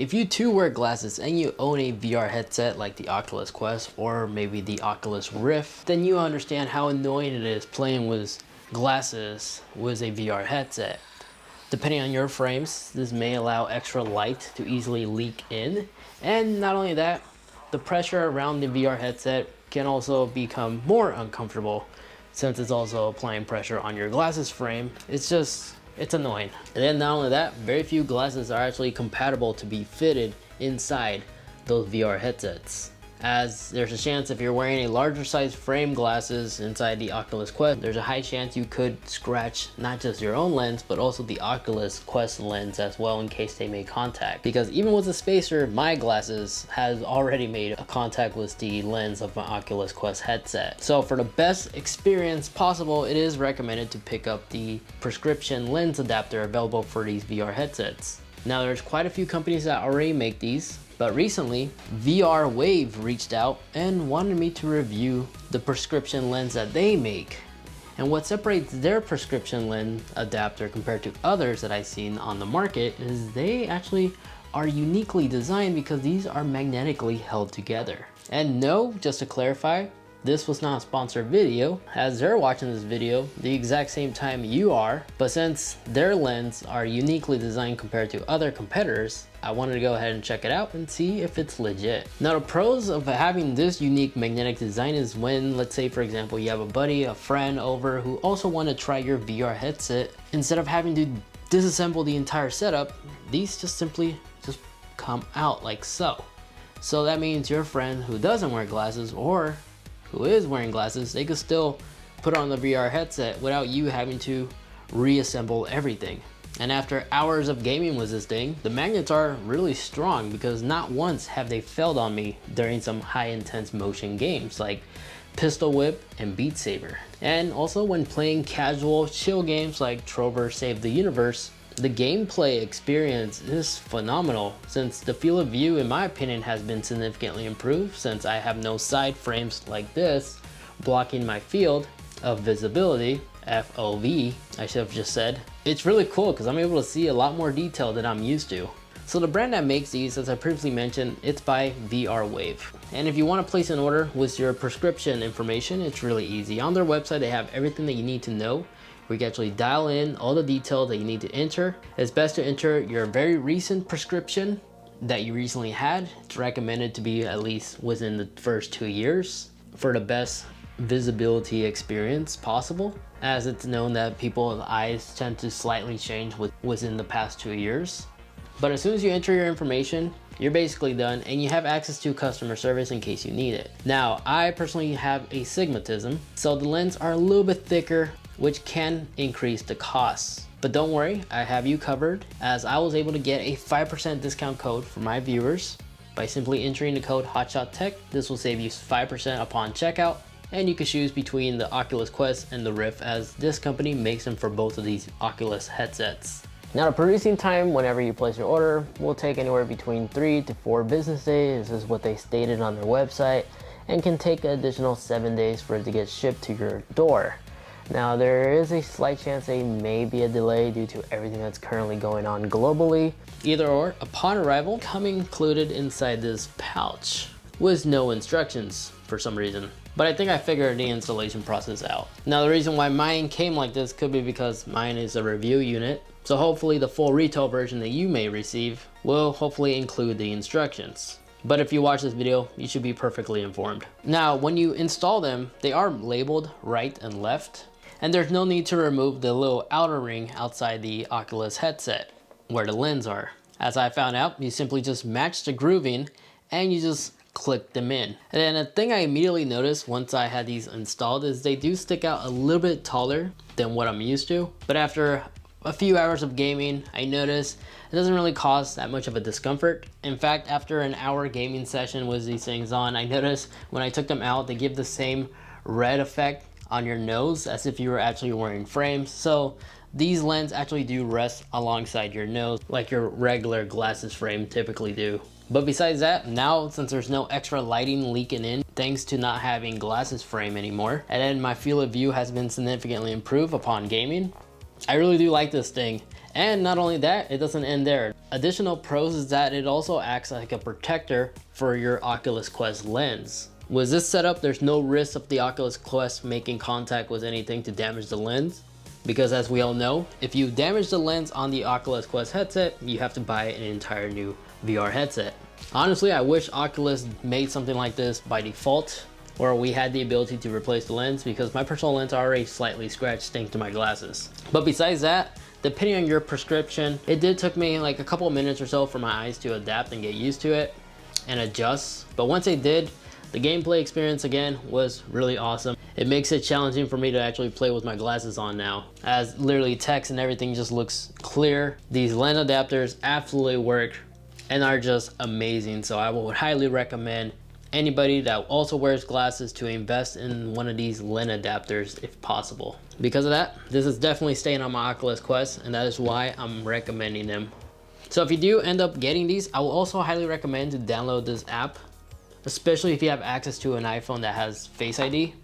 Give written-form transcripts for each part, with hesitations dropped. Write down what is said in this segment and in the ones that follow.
If you too wear glasses and you own a VR headset like the Oculus Quest or maybe the Oculus Rift, then you understand how annoying it is playing with glasses with a VR headset. Depending on your frames, this may allow extra light to easily leak in, and not only that, the pressure around the VR headset can also become more uncomfortable since it's also applying pressure on your glasses frame. It's annoying. And then not only that, very few glasses are actually compatible to be fitted inside those VR headsets, as there's a chance if you're wearing a larger size frame glasses inside the Oculus Quest, there's a high chance you could scratch not just your own lens, but also the Oculus Quest lens as well in case they make contact. Because even with a spacer, my glasses has already made a contact with the lens of my Oculus Quest headset. So for the best experience possible, it is recommended to pick up the prescription lens adapter available for these VR headsets. Now there's quite a few companies that already make these, but recently VR Wave reached out and wanted me to review the prescription lens that they make. And what separates their prescription lens adapter compared to others that I've seen on the market is they actually are uniquely designed because these are magnetically held together. And no, just to clarify, this was not a sponsored video, as they're watching this video the exact same time you are, but since their lenses are uniquely designed compared to other competitors, I wanted to go ahead and check it out and see if it's legit. Now the pros of having this unique magnetic design is when, let's say for example, you have a buddy, a friend over who also want to try your VR headset, instead of having to disassemble the entire setup, these just simply come out like so. So that means your friend who doesn't wear glasses or who is wearing glasses, they could still put on the VR headset without you having to reassemble everything. And after hours of gaming with this thing, the magnets are really strong because not once have they failed on me during some high intense motion games like Pistol Whip and Beat Saber. And also when playing casual chill games like Trover Save the Universe, the gameplay experience is phenomenal since the field of view in my opinion has been significantly improved since I have no side frames like this blocking my field of visibility, FOV I should have just said. It's really cool because I'm able to see a lot more detail than I'm used to. So the brand that makes these, as I previously mentioned, it's by VR Wave. And if you want to place an order with your prescription information, it's really easy. On their website they have everything that you need to know. We can actually dial in all the details that you need to enter. It's best to enter your very recent prescription that you recently had. It's recommended to be at least within the first 2 years for the best visibility experience possible, as it's known that people's eyes tend to slightly change within the past 2 years. But as soon as you enter your information, you're basically done and you have access to customer service in case you need it. Now, I personally have astigmatism, so the lenses are a little bit thicker, which can increase the costs. But don't worry, I have you covered, as I was able to get a 5% discount code for my viewers by simply entering the code HotshotTech. This will save you 5% upon checkout, and you can choose between the Oculus Quest and the Rift, as this company makes them for both of these Oculus headsets. Now the producing time whenever you place your order will take anywhere between 3 to 4 business days. This is what they stated on their website, and can take an additional 7 days for it to get shipped to your door. Now there is a slight chance there may be a delay due to everything that's currently going on globally. Either or, upon arrival, come included inside this pouch with no instructions for some reason. But I think I figured the installation process out. Now the reason why mine came like this could be because mine is a review unit. So hopefully the full retail version that you may receive will hopefully include the instructions. But if you watch this video, you should be perfectly informed. Now, when you install them, they are labeled right and left, and there's no need to remove the little outer ring outside the Oculus headset where the lens are. As I found out, you simply just match the grooving and you just click them in. And then a thing I immediately noticed once I had these installed is they do stick out a little bit taller than what I'm used to. But after a few hours of gaming, I noticed it doesn't really cause that much of a discomfort. In fact, after an hour gaming session with these things on, I noticed when I took them out, they give the same red effect on your nose as if you were actually wearing frames. So these lenses actually do rest alongside your nose like your regular glasses frame typically do. But besides that, now since there's no extra lighting leaking in thanks to not having glasses frame anymore, and then my field of view has been significantly improved upon gaming, I really do like this thing. And not only that, it doesn't end there. Additional pros is that it also acts like a protector for your Oculus Quest lens. With this setup, there's no risk of the Oculus Quest making contact with anything to damage the lens. Because as we all know, if you damage the lens on the Oculus Quest headset, you have to buy an entire new VR headset. Honestly, I wish Oculus made something like this by default, where we had the ability to replace the lens, because my personal lens are already slightly scratched thanks to my glasses. But besides that, depending on your prescription, it did took me like a couple of minutes or so for my eyes to adapt and get used to it and adjust. But once I did, the gameplay experience again was really awesome. It makes it challenging for me to actually play with my glasses on now, as literally text and everything just looks clear. These lens adapters absolutely work and are just amazing. So I would highly recommend anybody that also wears glasses to invest in one of these lens adapters if possible. Because of that, this is definitely staying on my Oculus Quest, and that is why I'm recommending them. So if you do end up getting these, I will also highly recommend to download this app, especially if you have access to an iPhone that has Face ID.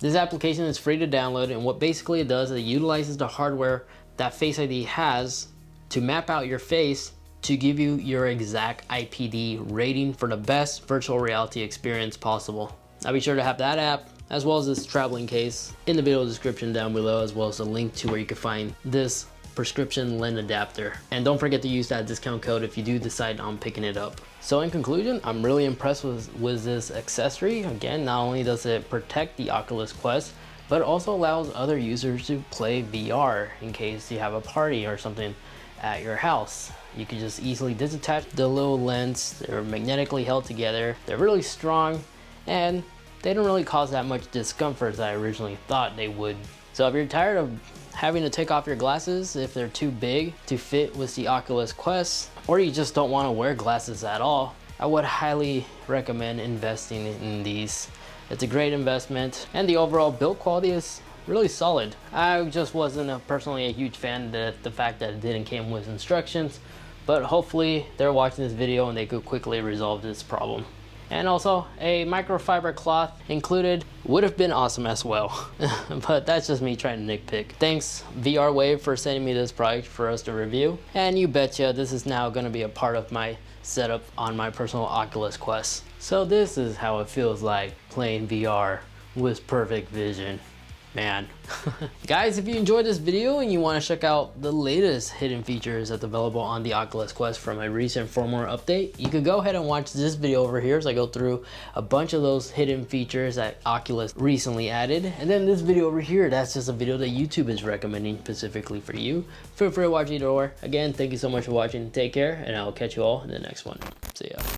This application is free to download, and what basically it does is it utilizes the hardware that Face ID has to map out your face to give you your exact IPD rating for the best virtual reality experience possible. I'll be sure to have that app as well as this traveling case in the video description down below, as well as a link to where you can find this prescription lens adapter. And don't forget to use that discount code if you do decide on picking it up. So in conclusion, I'm really impressed with this accessory. Again, not only does it protect the Oculus Quest, but it also allows other users to play VR in case you have a party or something at your house. You can just easily disattach the little lens. They're magnetically held together. They're really strong, and they don't really cause that much discomfort as I originally thought they would. So if you're tired of having to take off your glasses if they're too big to fit with the Oculus Quest, or you just don't want to wear glasses at all, I would highly recommend investing in these. It's a great investment, and the overall build quality is really solid. I just wasn't personally a huge fan of the fact that it didn't come with instructions, but hopefully they're watching this video and they could quickly resolve this problem. And also, a microfiber cloth included would have been awesome as well. But that's just me trying to nitpick. Thanks VR Wave for sending me this product for us to review. And you betcha this is now gonna be a part of my setup on my personal Oculus Quest. So this is how it feels like playing VR with perfect vision. Man. Guys, if you enjoyed this video and you want to check out the latest hidden features that's available on the Oculus Quest from a recent firmware update, you could go ahead and watch this video over here as I go through a bunch of those hidden features that Oculus recently added. And then this video over here, that's just a video that YouTube is recommending specifically for you. Feel free to watch either or. Again, thank you so much for watching. Take care, and I'll catch you all in the next one. See ya.